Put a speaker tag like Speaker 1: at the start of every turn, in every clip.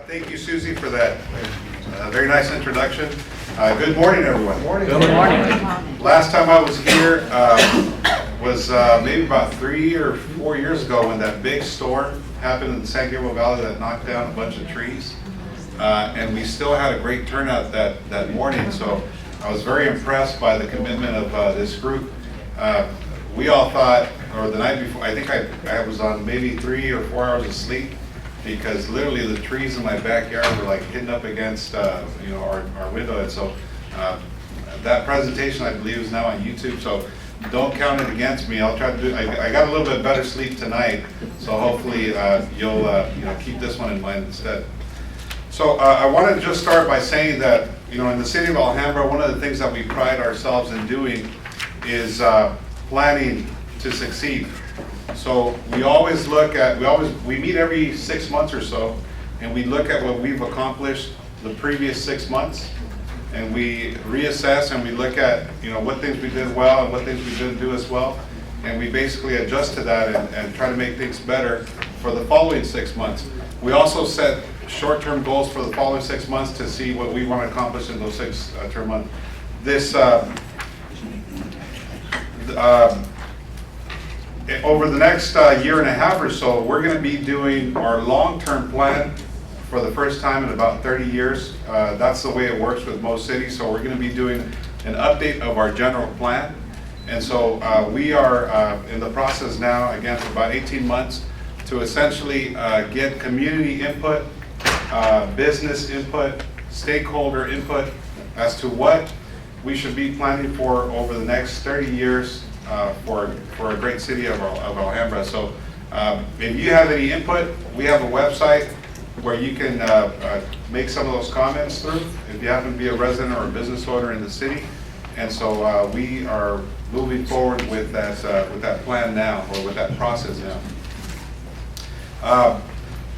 Speaker 1: Thank you, Susie, for that very nice introduction. Good morning, everyone.
Speaker 2: Good morning.
Speaker 3: Good morning.
Speaker 1: Last time I was here was maybe about 3 or 4 years ago when that big storm happened in the San Gabriel Valley that knocked down a bunch of trees. And we still had a great turnout that morning, so I was very impressed by the commitment of this group. We all thought, or the night before, I think I was on maybe 3 or 4 hours of sleep, because literally the trees in my backyard were like hitting up against our window. And so that presentation, I believe, is now on YouTube, so don't count it against me. I'll try to do. I got a little bit better sleep tonight, so hopefully you'll keep this one in mind instead. So I want to just start by saying that in the city of Alhambra, one of the things that we pride ourselves in doing is planning to succeed. So we always look at, we meet every 6 months or so, and we look at what we've accomplished the previous 6 months, and we reassess and we look at what things we did well and what things we didn't do as well, and we basically adjust to that and try to make things better for the following 6 months. We also set short-term goals for the following 6 months to see what we want to accomplish in those 6-term months. This over the next year and a half or so, we're going to be doing our long-term plan for the first time in about 30 years. That's the way it works with most cities. So we're going to be doing an update of our general plan. And so we are in the process now, again, for about 18 months, to essentially get community input, business input, stakeholder input as to what we should be planning for over the next 30 years for a great city of Alhambra. So if you have any input, we have a website where you can make some of those comments through if you happen to be a resident or a business owner in the city. And so we are moving forward with that plan now, or with that process now.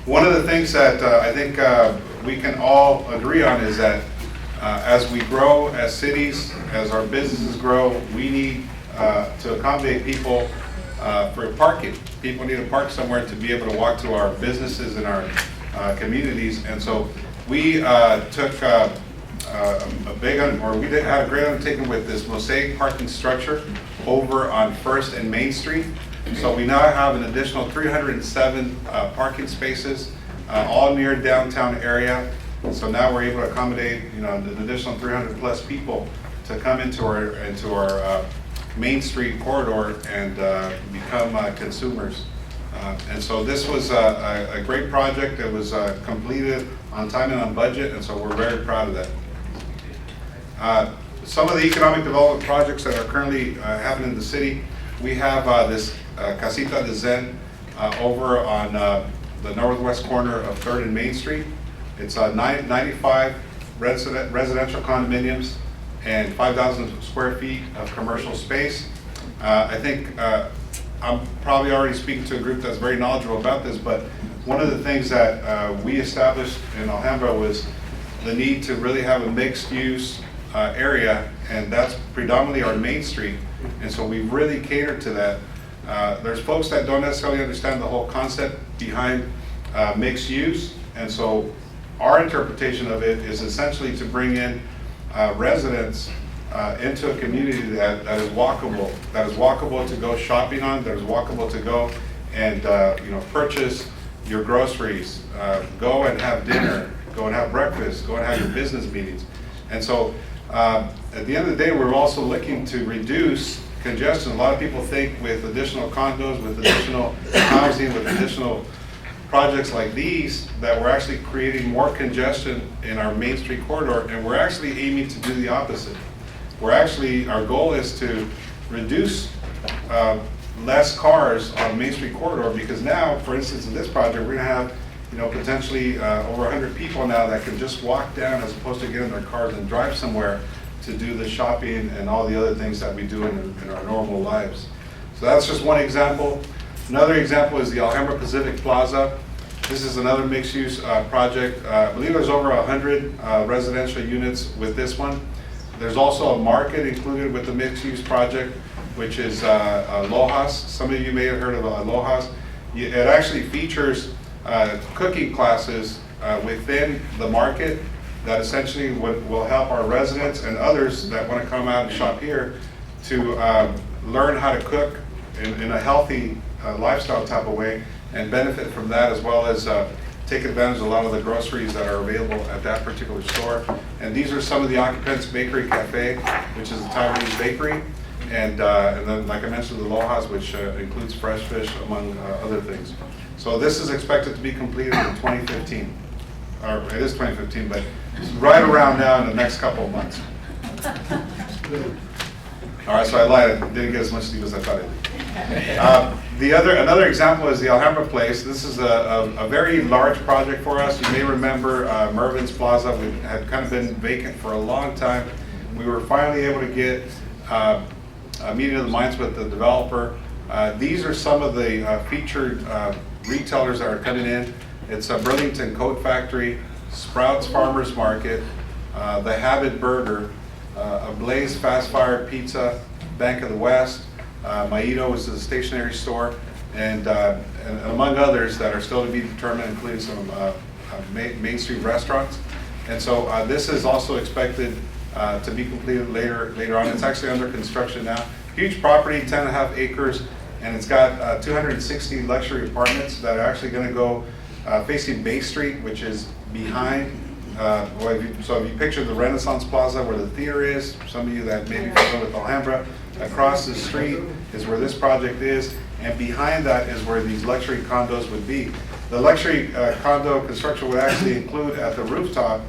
Speaker 1: One of the things that I think we can all agree on is that as we grow as cities, as our businesses grow, we need to accommodate people for parking. People need to park somewhere to be able to walk to our businesses and our communities. And so we took had a great undertaking with this mosaic parking structure over on 1st and Main Street. So we now have an additional 307 parking spaces, all near downtown area. So now we're able to accommodate an additional 300 plus people to come into our Main Street corridor and become consumers. And so this was a great project. It was completed on time and on budget, and so we're very proud of that. Some of the economic development projects that are currently happening in the city, we have this Casita de Zen over on the northwest corner of 3rd and Main Street. It's 95 residential condominiums and 5,000 square feet of commercial space. I think I'm probably already speaking to a group that's very knowledgeable about this, but one of the things that we established in Alhambra was the need to really have a mixed use area, and that's predominantly our Main Street. And so we really catered to that. There's folks that don't necessarily understand the whole concept behind mixed use, and so our interpretation of it is essentially to bring in residents into a community that is walkable to go shopping on, that is walkable to go and purchase your groceries, go and have dinner, go and have breakfast, go and have your business meetings. And so at the end of the day, we're also looking to reduce congestion. A lot of people think with additional condos, with additional housing, with additional projects like these, that we're actually creating more congestion in our Main Street corridor, and we're actually aiming to do the opposite. Our goal is to reduce less cars on Main Street corridor, because now, for instance, in this project, we're gonna have potentially over 100 people now that can just walk down as opposed to get in their cars and drive somewhere to do the shopping and all the other things that we do in our normal lives. So that's just one example. Another example is the Alhambra Pacific Plaza. This is another mixed-use project. I believe there's over 100 residential units with this one. There's also a market included with the mixed-use project, which is Lojas. Some of you may have heard of Lojas. It actually features cooking classes within the market that essentially will help our residents and others that want to come out and shop here to learn how to cook in a healthy lifestyle type of way and benefit from that, as well as take advantage of a lot of the groceries that are available at that particular store. And these are some of the occupants: Bakery Cafe, which is a Taiwanese bakery, and then, like I mentioned, the Aloha's, which includes fresh fish, among other things. So this is expected to be completed in 2015. Or it is 2015, but it's right around now in the next couple of months. All right, so I lied. I didn't get as much sleep as I thought I did. Another example is the Alhambra place. This is a very large project for us. You may remember Mervin's Plaza. We had kind of been vacant for a long time. We were finally able to get a meeting of the minds with the developer. These are some of the featured retailers that are coming in. It's a Burlington Coat Factory, Sprouts Farmers Market, the Habit Burger, a Blaze Fast Fire Pizza, Bank of the West, Maito is a stationery store, and among others that are still to be determined, including some Main Street restaurants. And so this is also expected to be completed later on. It's actually under construction now. Huge property, 10.5 acres, and it's got 260 luxury apartments that are actually going to go facing Bay Street, which is behind. So if you picture the Renaissance Plaza where the theater is, some of you that may be familiar with Alhambra, across the street is where this project is, and behind that is where these luxury condos would be. The luxury condo construction would actually include at the rooftop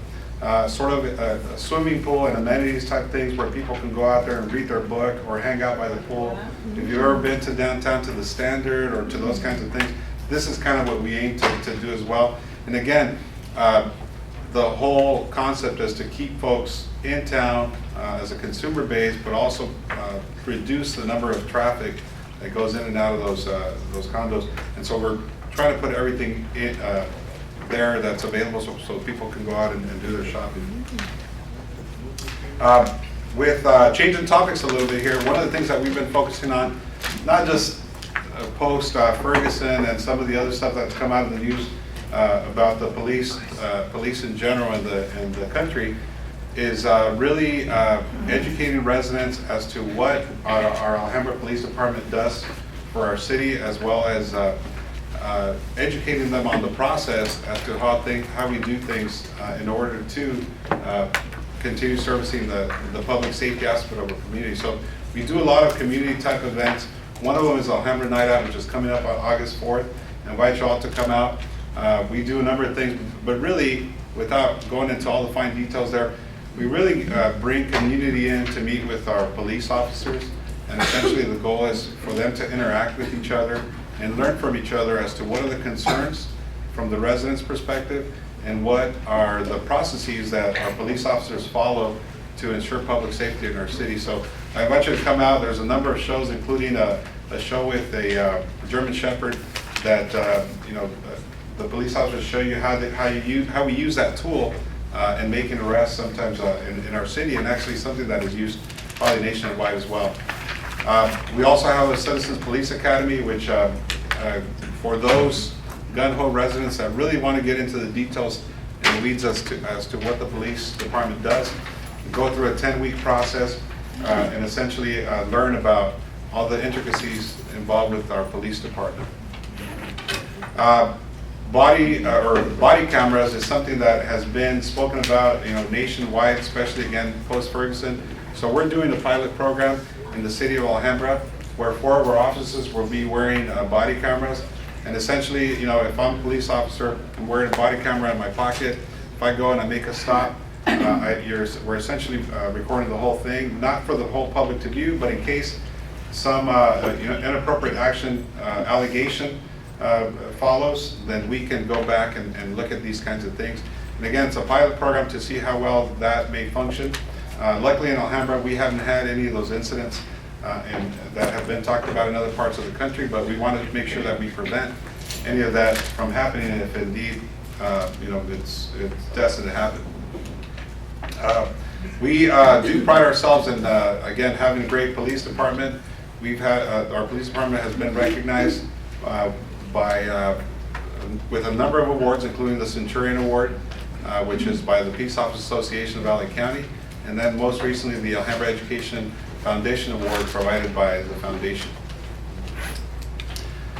Speaker 1: sort of a swimming pool and amenities type things where people can go out there and read their book or hang out by the pool. If you've ever been to downtown to the Standard or to those kinds of things, this is kind of what we aim to do as well. And again, the whole concept is to keep folks in town as a consumer base, but also reduce the number of traffic that goes in and out of those condos. And so we're trying to put everything in, there that's available so people can go out and do their shopping. With changing topics a little bit here, one of the things that we've been focusing on, not just post Ferguson and some of the other stuff that's come out of the news about the police in general in the country, is really educating residents as to what our Alhambra Police Department does for our city, as well as educating them on the process as to how we do things in order to continue servicing the public safety aspect of our community. So we do a lot of community type events. One of them is Alhambra Night Out, which is coming up on August 4th. I invite you all to come out. We do a number of things, but really, without going into all the fine details there, we really bring community in to meet with our police officers, and essentially the goal is for them to interact with each other and learn from each other as to what are the concerns from the residents' perspective and what are the processes that our police officers follow to ensure public safety in our city. So I invite you to come out. There's a number of shows, including a show with a German Shepherd that the police officers show you how we use that tool in making arrests sometimes in our city, and actually something that is used probably nationwide as well. We also have a Citizens Police Academy, which for those gun-ho residents that really want to get into the details and the weeds as to what the police department does, we go through a 10-week process and essentially learn about all the intricacies involved with our police department. Body cameras is something that has been spoken about, nationwide, especially again post-Ferguson. So we're doing a pilot program in the city of Alhambra where 4 of our officers will be wearing body cameras. And essentially, if I'm a police officer, I'm wearing a body camera in my pocket. If I go and I make a stop, we're essentially recording the whole thing, not for the whole public to view, but in case some inappropriate action allegation follows, then we can go back and look at these kinds of things. And again, it's a pilot program to see how well that may function. Luckily in Alhambra, we haven't had any of those incidents and that have been talked about in other parts of the country, but we want to make sure that we prevent any of that from happening if indeed it's destined to happen. We do pride ourselves in, again, having a great police department. We've had, our police department has been recognized by with a number of awards, including the Centurion Award, which is by the Peace Office Association of LA County, and then most recently the Alhambra Education Foundation Award provided by the foundation.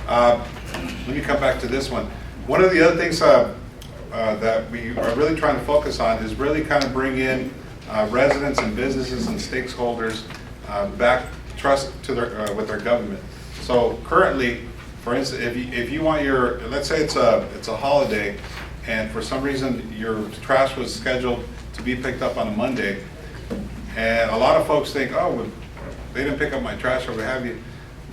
Speaker 1: Let me come back to this one. One of the other things that we are really trying to focus on is really kind of bring in residents and businesses and stakeholders back trust to their with their government. So currently, for instance, if you want your, let's say it's a holiday, and for some reason your trash was scheduled to be picked up on a Monday, and a lot of folks think, oh, well, they didn't pick up my trash or what have you.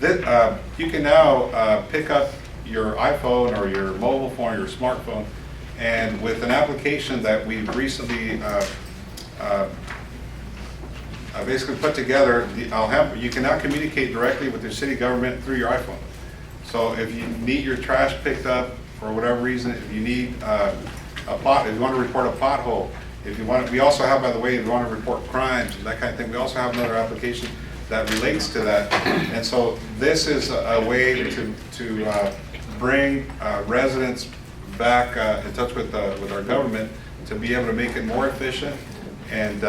Speaker 1: That, you can now pick up your iPhone or your mobile phone or your smartphone, and with an application that we've recently basically put together, the Alhambra, you can now communicate directly with your city government through your iPhone. So if you need your trash picked up for whatever reason, if you need if you want to report a pothole, if you want, we also have, by the way, if you want to report crimes and that kind of thing, we also have another application that relates to that. And so this is a way to bring residents back in touch with our government to be able to make it more efficient. And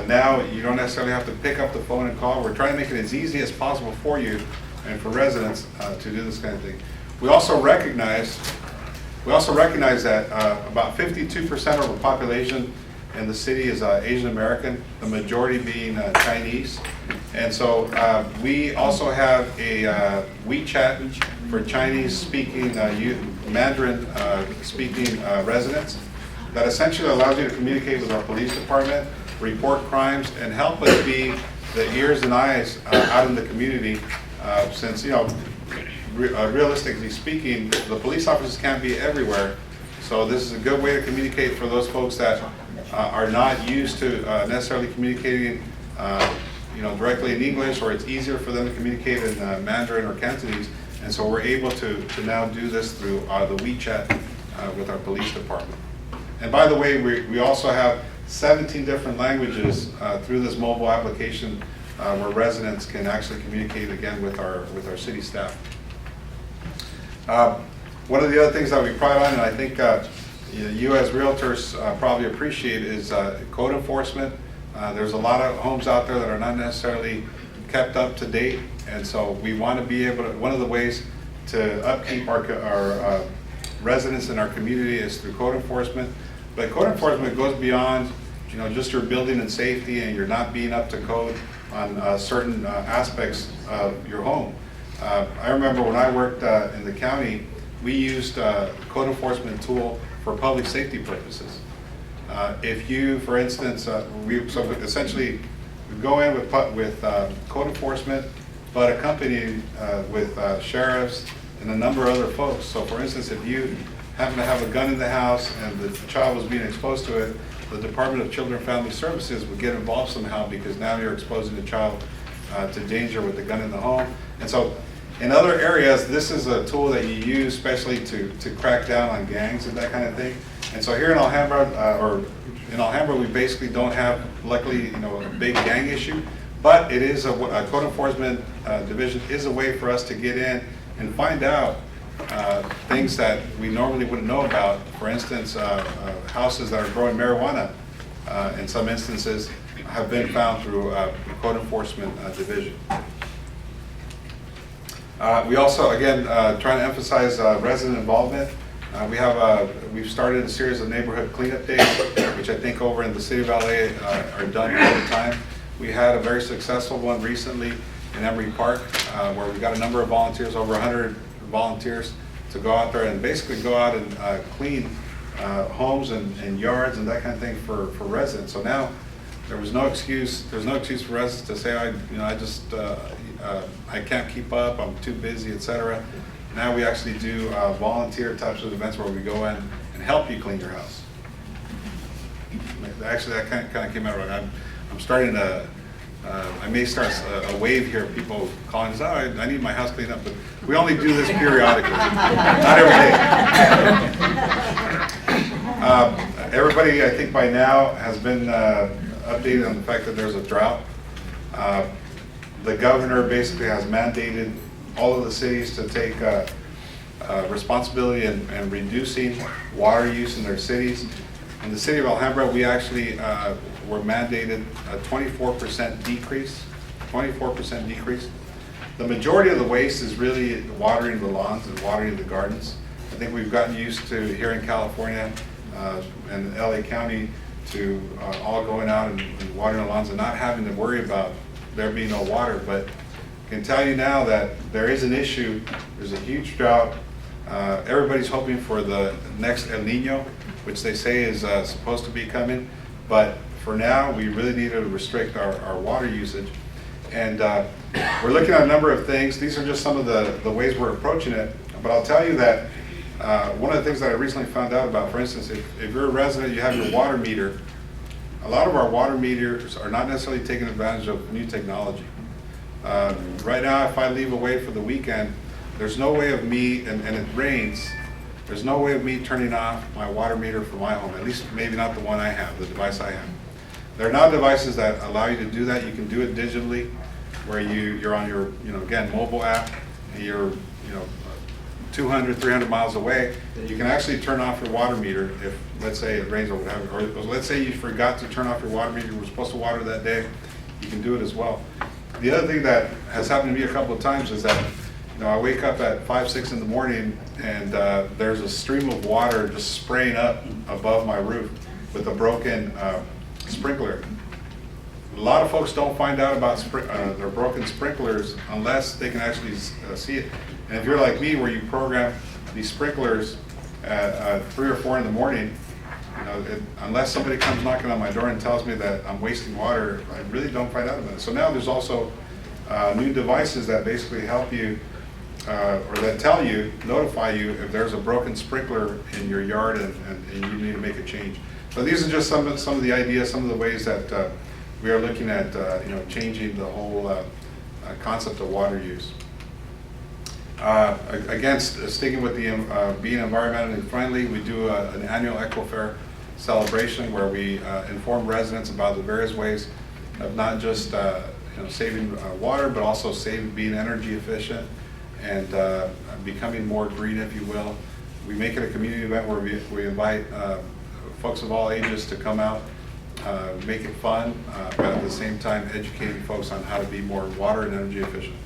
Speaker 1: now you don't necessarily have to pick up the phone and call. We're trying to make it as easy as possible for you and for residents to do this kind of thing. We also recognize that about 52% of the population in the city is Asian American, the majority being Chinese. And so we also have a WeChat for Chinese speaking, Mandarin speaking residents that essentially allows you to communicate with our police department, report crimes, and help us be the ears and eyes out in the community, since, you know, realistically speaking, the police officers can't be everywhere. So this is a good way to communicate for those folks that are not used to necessarily communicating directly in English, or it's easier for them to communicate in Mandarin or Cantonese. And so we're able to now do this through the WeChat with our police department. And by the way, we also have 17 different languages through this mobile application where residents can actually communicate again with our city staff. One of the other things that we pride on, and I think you as realtors probably appreciate, is code enforcement. There's a lot of homes out there that are not necessarily kept up to date, and so we want to be able to, one of the ways to upkeep our residents in our community is through code enforcement. But code enforcement goes beyond just your building and safety, and you're not being up to code on certain aspects of your home. I remember when I worked in the county, we used a code enforcement tool for public safety purposes. If you, for instance, essentially we go in with code enforcement, but accompanied with sheriffs and a number of other folks. So for instance, if you happen to have a gun in the house and the child was being exposed to it, the Department of Children and Family Services would get involved somehow, because now you're exposing the child to danger with the gun in the home. And so in other areas, this is a tool that you use especially to crack down on gangs and that kind of thing. And so here in Alhambra, we basically don't have, luckily, a big gang issue, but it is a code enforcement division is a way for us to get in and find out things that we normally wouldn't know about. For instance, houses that are growing marijuana, in some instances, have been found through the code enforcement division. We also, again, trying to emphasize resident involvement. We've started a series of neighborhood cleanup days, which I think over in the city of LA are done all the time. We had a very successful one recently in Emory Park, where we got a number of volunteers, over 100 volunteers, to go out there and basically go out and clean homes and yards and that kind of thing for residents. So now there's no excuse for residents to say, I can't keep up, I'm too busy, etc. Now we actually do volunteer types of events where we go in and help you clean your house. Actually, that kind of came out right. I'm starting to, I may start a wave here of people calling us, I need my house cleaned up, but we only do this periodically, not every day. Everybody, I think by now, has been updated on the fact that there's a drought. The governor basically has mandated all of the cities to take responsibility in reducing water use in their cities. In the city of Alhambra, we actually were mandated a 24% decrease. 24% decrease. The majority of the waste is really watering the lawns and watering the gardens. I think we've gotten used to here in California and LA County to all going out and watering the lawns and not having to worry about there being no water. But I can tell you now that there is an issue. There's a huge drought. Everybody's hoping for the next El Nino, which they say is supposed to be coming. But for now, we really need to restrict our water usage. And we're looking at a number of things. These are just some of the ways we're approaching it. But I'll tell you that one of the things that I recently found out about, for instance, if you're a resident, you have your water meter. A lot of our water meters are not necessarily taking advantage of new technology. Right now, if I leave away for the weekend, there's no way of me, and it rains, there's no way of me turning off my water meter for my home, at least maybe not the one I have, the device I have. There are now devices that allow you to do that. You can do it digitally, where you're on your, again, mobile app, and you're, 200, 300 miles away. You can actually turn off your water meter if, let's say, it rains or whatever, or let's say you forgot to turn off your water meter, you were supposed to water that day, you can do it as well. The other thing that has happened to me a couple of times is that, I wake up at 5, 6 in the morning and there's a stream of water just spraying up above my roof with a broken sprinkler. A lot of folks don't find out about their broken sprinklers unless they can actually see it. And if you're like me, where you program these sprinklers at 3 or 4 in the morning, unless somebody comes knocking on my door and tells me that I'm wasting water, I really don't find out about it. So now there's also new devices that basically help you, or that tell you, notify you if there's a broken sprinkler in your yard and you need to make a change. So these are just some of the ideas, some of the ways that we are looking at changing the whole concept of water use. Again, sticking with the being environmentally friendly, we do an annual Aquifer Celebration where we inform residents about the various ways of not just saving water, but also being energy efficient and becoming more green, if you will. We make it a community event where we invite folks of all ages to come out, make it fun, but at the same time educating folks on how to be more water and energy efficient.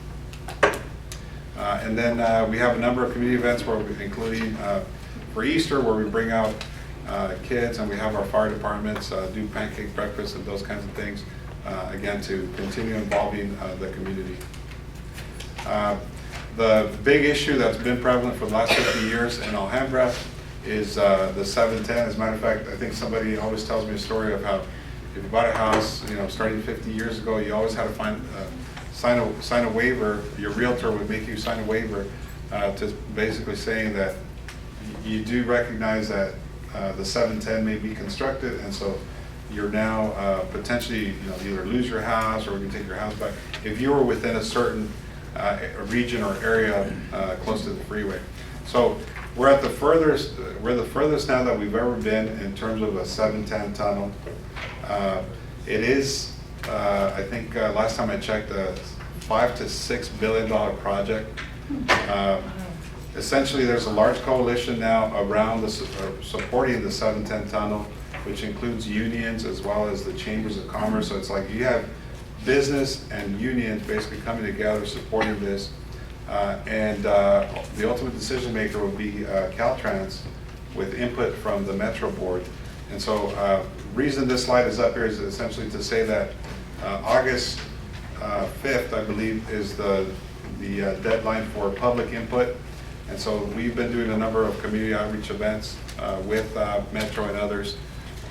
Speaker 1: And then we have a number of community events, including for Easter, where we bring out kids, and we have our fire departments do pancake breakfast and those kinds of things, again, to continue involving the community. The big issue that's been prevalent for the last 50 years in Alhambra is the 710. As a matter of fact, I think somebody always tells me a story of how if you bought a house, starting 50 years ago, you always had to sign a waiver. Your realtor would make you sign a waiver to basically saying that you do recognize that the 710 may be constructed, and so you're now potentially either lose your house or we can take your house back if you were within a certain region or area close to the freeway. So we're the furthest now that we've ever been in terms of a 710 tunnel. It is, I think last time I checked, a $5 to $6 billion project. Essentially, there's a large coalition now around supporting the 710 tunnel, which includes unions as well as the chambers of commerce. So it's like you have business and unions basically coming together supporting this. And the ultimate decision maker will be Caltrans with input from the Metro Board. And so reason this slide is up here is essentially to say that August 5th, I believe, is the deadline for public input. And so we've been doing a number of community outreach events with Metro and others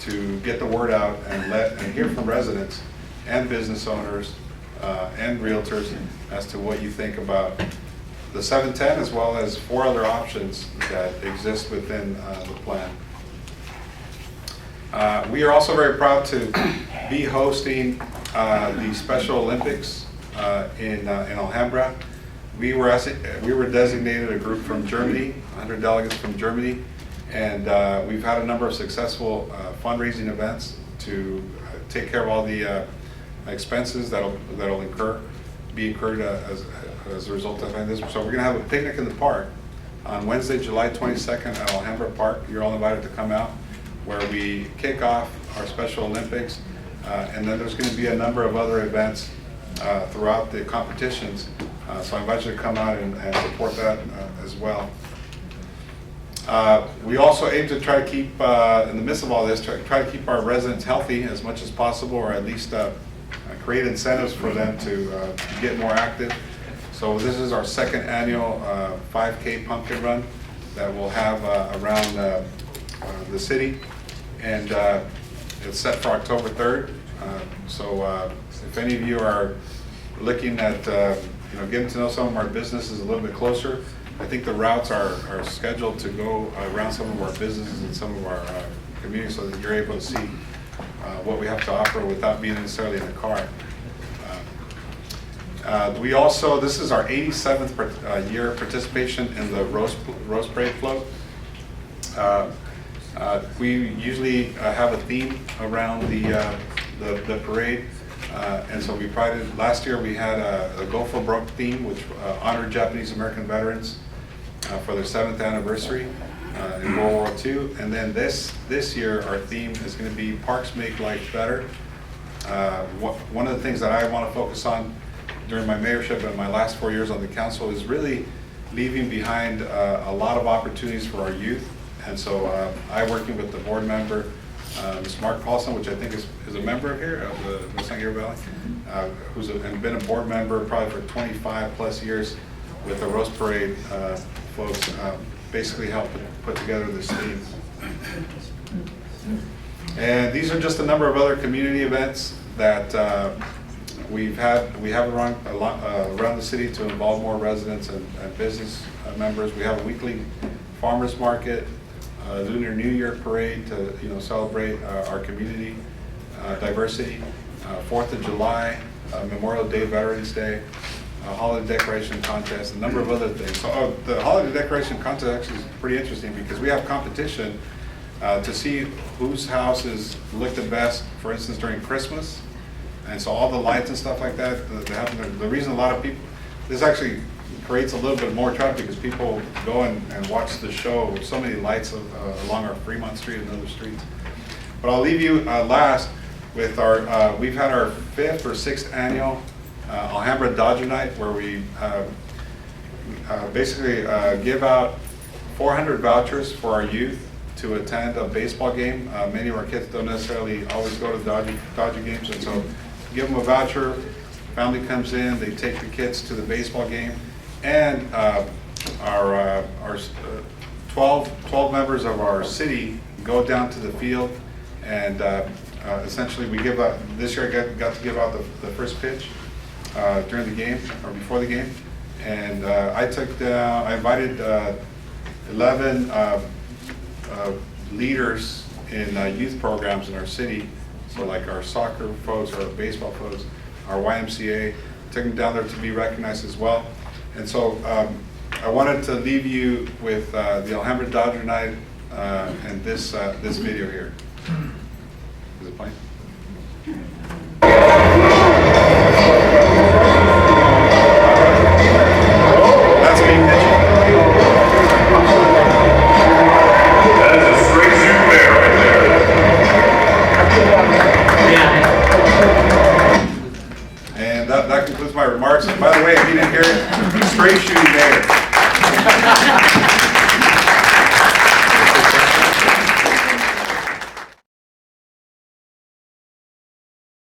Speaker 1: to get the word out and hear from residents and business owners and realtors as to what you think about the 710 as well as 4 other options that exist within the plan. We are also very proud to be hosting the Special Olympics in Alhambra. We were designated a group from Germany, 100 delegates from Germany, and we've had a number of successful fundraising events to take care of all the expenses that'll be incurred as a result of this. So we're going to have a picnic in the park on Wednesday, July 22nd at Alhambra Park. You're all invited to come out, where we kick off our Special Olympics. And then there's going to be a number of other events throughout the competitions. So I invite you to come out and support that as well. We also aim to try to keep, in the midst of all this, try to keep our residents healthy as much as possible, or at least create incentives for them to get more active. So this is our second annual 5K pumpkin run that we'll have around the city, and it's set for October 3rd. So if any of you are looking at getting to know some of our businesses a little bit closer, I think the routes are scheduled to go around some of our businesses and some of our communities, so that you're able to see what we have to offer without being necessarily in the car. We also, this is our 87th year participation in the Rose Parade Float. We usually have a theme around the parade, and so we prided, last year we had a Go for Broke theme, which honored Japanese American veterans for their 7th anniversary in World War II. And then this year our theme is going to be Parks Make Life Better. One of the things that I want to focus on during my mayorship and my last 4 years on the council is really leaving behind a lot of opportunities for our youth. And so I'm working with the board member, Ms. Mark Paulson, which I think is a member here of the San Gabriel Valley, who's been a board member probably for 25 plus years with the Rose Parade folks, basically helped put together this theme. And these are just a number of other community events that we have around the city to involve more residents and business members. We have a weekly farmers market, Lunar New Year parade to celebrate our community diversity, 4th of July, Memorial Day, Veterans Day, holiday decoration contest, a number of other things. So the holiday decoration contest actually is pretty interesting because we have competition to see whose houses look the best, for instance, during Christmas. And so all the lights and stuff like that, the reason a lot of people, this actually creates a little bit more traffic because people go and watch the show with so many lights along our Fremont Street and other streets. But I'll leave you last with our, we've had our 5th or 6th annual Alhambra Dodger Night, where we basically give out 400 vouchers for our youth to attend a baseball game. Many of our kids don't necessarily always go to Dodger games, and so give them a voucher, family comes in, they take the kids to the baseball game, and our 12 members of our city go down to the field, and essentially we give out, this year I got to give out the first pitch during the game, or before the game, and I invited 11 leaders in youth programs in our city, so like our soccer folks, our baseball folks, our YMCA, took them down there to be recognized as well. And so I wanted to leave you with the Alhambra Dodger Night and this video here. Is it playing?